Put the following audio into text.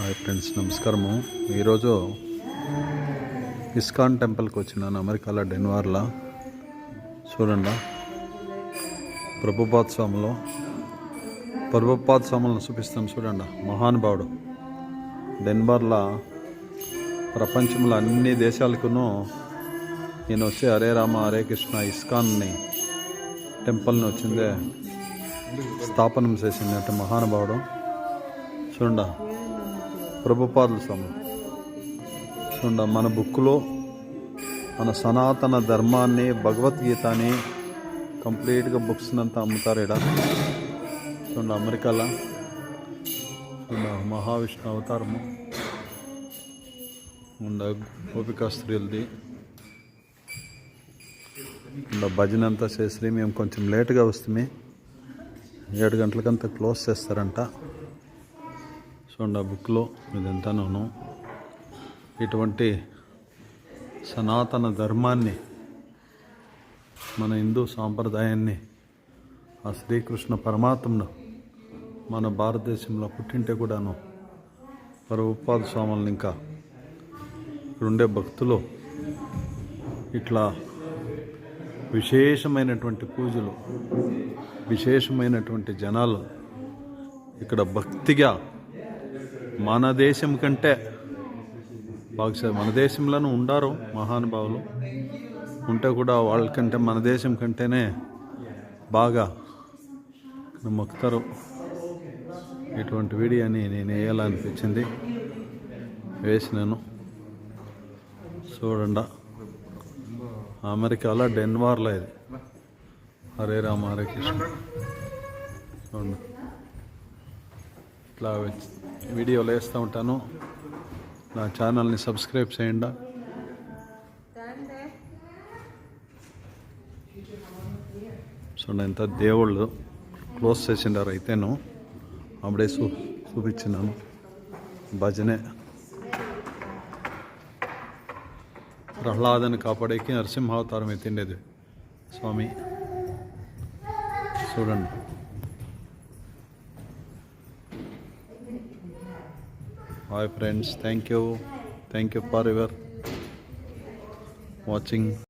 Hi friends, నమస్కారము. ఈరోజు ISKCON టెంపుల్కి వచ్చినాను, అమెరికాలో డెన్వర్లో. చూడండి, ప్రభుపాద స్వాములను చూపిస్తాను. చూడండి, మహానుభావుడు. డెన్వర్లో ప్రపంచంలో అన్ని దేశాలకును ఈయన వచ్చి హరే రామ హరే కృష్ణ ఇస్కాన్ని టెంపుల్ని వచ్చిందే స్థాపనం చేసిందంటే మహానుభావుడు. చూడండి, ప్రభుపాదుల స్వామి. చూడండి, మన బుక్లో మన సనాతన ధర్మాన్ని, భగవద్గీతని కంప్లీట్గా బుక్స్ అంతా అమ్ముతారు ఇక్కడ. చూడండి, అమెరికాలో చూడండి, మహావిష్ణు అవతారము గోపికా స్త్రీలది భజన అంతా చేసి మేము కొంచెం లేటుగా వస్తామే. 7 గంటలకంతా క్లోజ్ చేస్తారంట. చూడండి, ఆ బుక్లో ఇదంతాను ఇటువంటి సనాతన ధర్మాన్ని, మన హిందూ సాంప్రదాయాన్ని, ఆ శ్రీకృష్ణ పరమాత్మను మన భారతదేశంలో పుట్టింటే కూడాను ప్రభుపాద స్వాములను ఇంకా ఇక్కడుండే భక్తులు ఇట్లా విశేషమైనటువంటి పూజలు, విశేషమైనటువంటి జనాలు ఇక్కడ భక్తిగా మన దేశం కంటే బాగా, మన దేశంలోనూ ఉండారు మహానుభావులు, ఉంటే కూడా వాళ్ళకంటే మన దేశం కంటేనే బాగా మొక్కుతారు. ఇటువంటి వీడియోని నేను వేయాలనిపించింది, వేసినాను. చూడండి, అమెరికాలో డెన్వర్లో ఇది హరే రామ హరే కృష్ణ. చూడండి, ఇట్లా వీడియోలు వేస్తూ ఉంటాను. నా ఛానల్ని సబ్స్క్రైబ్ చేయండి. చూడండి, ఎంత దేవుళ్ళు క్లోజ్ చేసిండారు. అయితేను అప్పుడే చూపించినాను. భజనే ప్రహ్లాదని కాపాడేకి నరసింహావతారం ఎత్తిండేది స్వామి. చూడండి, hi friends, thank you for your watching.